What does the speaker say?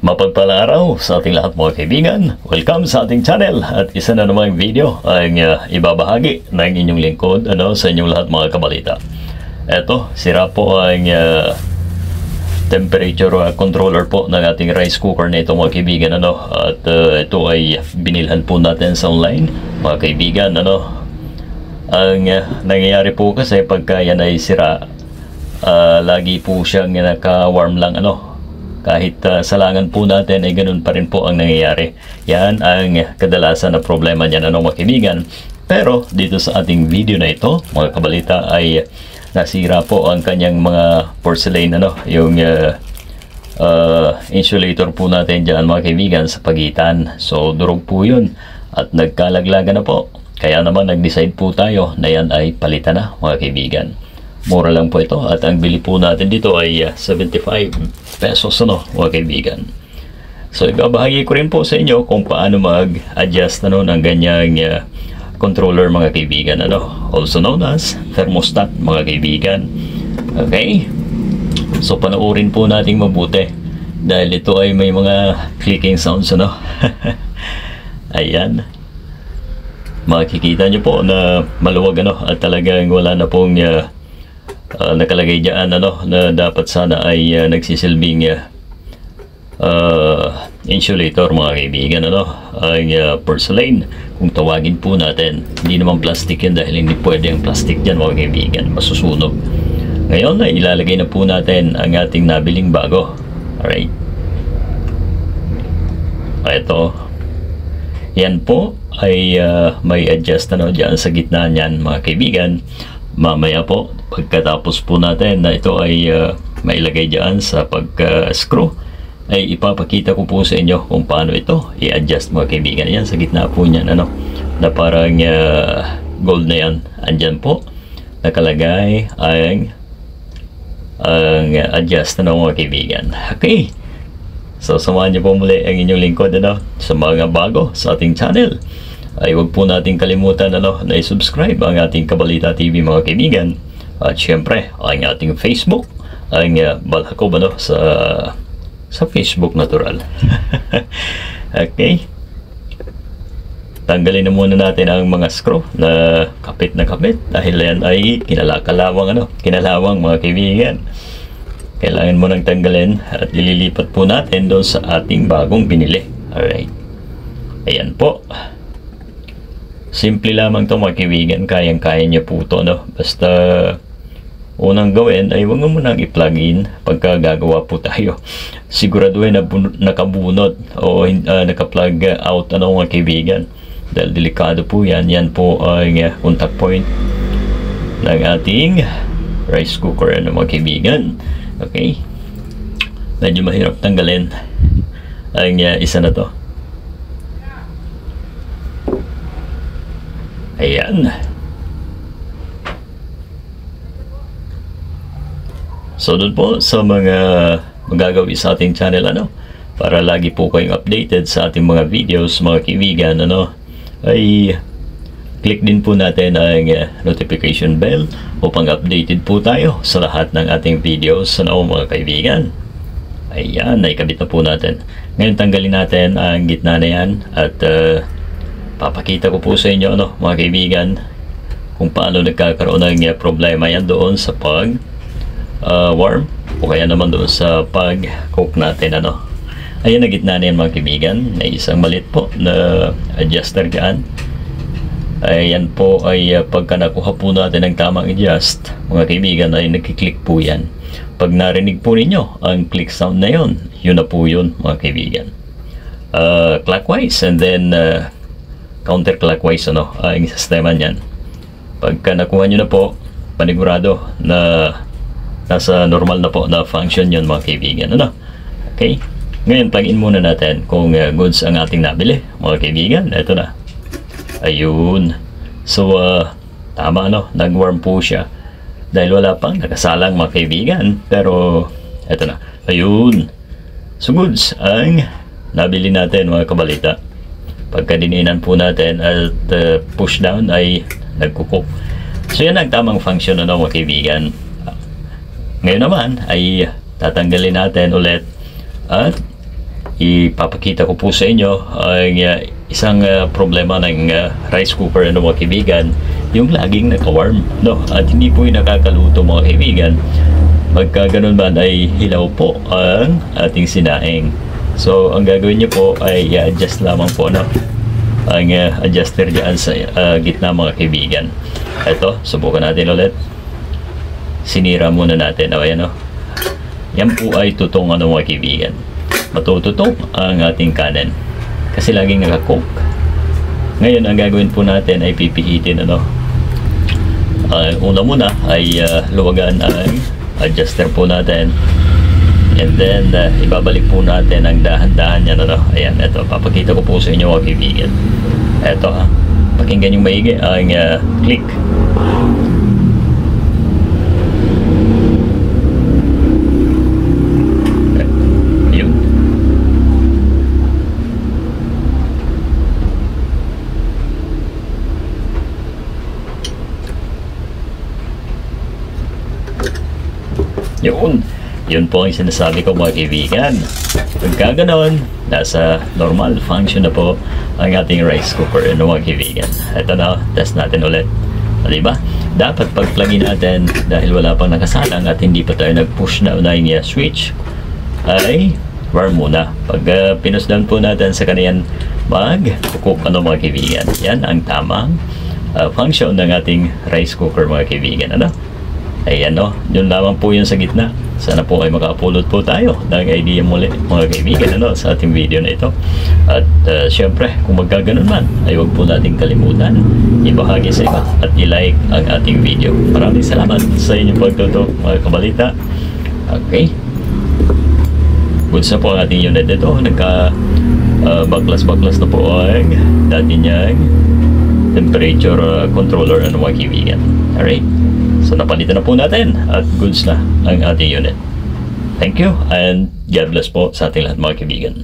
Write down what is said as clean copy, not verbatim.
Mapagpalang araw sa ating lahat mga kaibigan. Welcome sa ating channel at isa na namang video ang ibabahagi ng inyong lingkod sa inyong lahat mga kabalita. Eto, sira po ang temperature controller po ng ating rice cooker na ito mga kaibigan. At ito ay binilhan po natin sa online mga kaibigan. Ang nangyayari po kasi pagka yan ay sira, lagi po siyang naka-warm lang kahit salangan po natin ay ganun pa rin po ang nangyayari. Yan ang kadalasan na problema niyan mga kaibigan. Pero dito sa ating video na ito mga kabalita ay nasira po ang kanyang mga porcelain yung insulator po natin dyan mga kaibigan sa pagitan. So durog po yun at nagkalaglaga na po. Kaya naman nag-decide po tayo na yan ay palitan na mga kaibigan. Mura lang po ito at ang bili po natin dito ay 75 pesos mga kaibigan. So ibabahagi ko rin po sa inyo kung paano mag-adjust ng ganyang controller mga kaibigan, also known as thermostat mga kaibigan. Okay, so panoorin po natin mabuti dahil ito ay may mga clicking sounds ayan, makikita nyo po na maluwag at talagang wala na pong nakalagay dyan na dapat sana ay nagsisilbing insulator mga kaibigan, ang porcelain kung tawagin po natin. Hindi naman plastic yan dahil hindi pwede ang plastic dyan mga kaibigan, masusunog. Ngayon ay ilalagay na po natin ang ating nabiling bago. Alright, ito yan po ay may adjust dyan sa gitna niyan mga kaibigan. Mamaya po pagkatapos po natin na ito ay mailagay dyan sa pag-screw ay ipapakita ko po sa inyo kung paano ito i-adjust mga kaibigan. Yan sa gitna po niyan na parang gold na yan, andyan po nakalagay ang adjust mga kaibigan. Okay, so samahan niyo po muli ang inyong lingkod sa mga bago sa ating channel. Ay huwag po natin kalimutan na i-subscribe ang ating Kabalita TV mga kaibigan. At syempre ang ating Facebook, ang Balhakob sa Facebook natural. Okay, tanggalin na muna natin ang mga screw na kapit dahil yan ay kinalawang mga kaibigan. Kailangan mo nang tanggalin at ililipat po natin doon sa ating bagong binili. Alright, ayan po. Simple lamang ito mga kaibigan, kayang-kaya niyo po ito basta unang gawin ay huwag mo nang i-plug in pagka gagawa po tayo. Siguraduhin na nakabunot o naka-plug out mga kaibigan dahil delikado po yan. Yan po ang contact point ng ating rice cooker mga kaibigan. Okay, medyo mahirap tanggalin ang isa na to. Ayan. So doon po sa mga magagawi sa ating channel para lagi po kayong updated sa ating mga videos mga kaibigan ay click din po natin ang notification bell upang updated po tayo sa lahat ng ating videos mga kaibigan. Ayan, naikabit na po natin. Ngayon tanggalin natin ang gitna na yan at papakita ko po sa inyo mga kaibigan kung paano nagkakaroon ng problema yan doon sa pag warm o kaya naman doon sa pag cook natin Ayan na gitna na yan mga kaibigan. May isang maliit po na adjuster dyan. Ayan po ay pagka nakuha po natin ang tamang adjust mga kaibigan ay nagkiklik po yan. Pag narinig po ninyo ang click sound na yun, yun na po yun mga kaibigan. Clockwise and then counterclockwise ang sistema niyan. Pagka nakuha nyo na po, panigurado na nasa normal na po na function yun mga kaibigan. Okay, ngayon plug-in muna natin kung goods ang ating nabili mga kaibigan. Ito na, ayun. So tama nag-warm po siya dahil wala pang nakasalang mga kaibigan, pero ito na, ayun. So goods ang nabili natin mga kabalita. Pagka dininan po natin at push down ay nagkukok. So yan ang tamang function mga kaibigan. Ngayon naman ay tatanggalin natin ulit at ipapakita ko po sa inyo ang isang problema ng rice cooker, ano mga kaibigan, yung laging naka-warm, no? At hindi po yung nakakaluto mga kaibigan. Pagka ganun ba ay hilaw po ang ating sinaing. So ang gagawin nyo po ay adjust lamang po, no? Ang adjuster dyan sa gitna mga kaibigan. Ito, subukan natin ulit. Sinira muna natin. Ayan, no? Yan po ay tutong, ano mga kaibigan. Matututong ang ating kanin kasi laging naka-cook. Ngayon ang gagawin po natin ay pipihitin, ano? Una muna ay luwagan ang adjuster po natin, and then ibabalik po natin ang dahan-dahan yan, ano? Ayan, ito, papakita ko po sa inyo mga kaibigan. Ito, pakinggan yung maigi ang click. Yun. Yun po ang sinasabi ko mga kaibigan. Pagka ganon, nasa normal function na po ang ating rice cooker, ano mga kaibigan. Ito na, test natin ulit. Diba? Dapat pag-plugin natin, dahil wala pang nakasalang at hindi pa tayo nag-push na unang switch, ay warm muna. Pag pinusdan po natin sa kaniyan, mag-cook, ano mga kaibigan. Yan ang tamang function ng ating rice cooker mga kaibigan, ano? Ayan, no? Yun lamang po yun sa gitna. Sana po ay makapulot po tayo ng idea muli mga kaibigan, ano, sa ating video na ito. At syempre, kung magkaganon man, ay huwag po nating kalimutan ibahagi sa iba at i-like ang ating video. Maraming salamat sa inyong pagtutok mga kabalita. Okay, goods na po ang ating unit ito. Nagka baklas-baklas na po ang dati niyang temperature controller, ano mga kaibigan. Alright, so napalitan na po natin at goods na ang ating unit. Thank you and God bless po sa ating lahat mga kaibigan.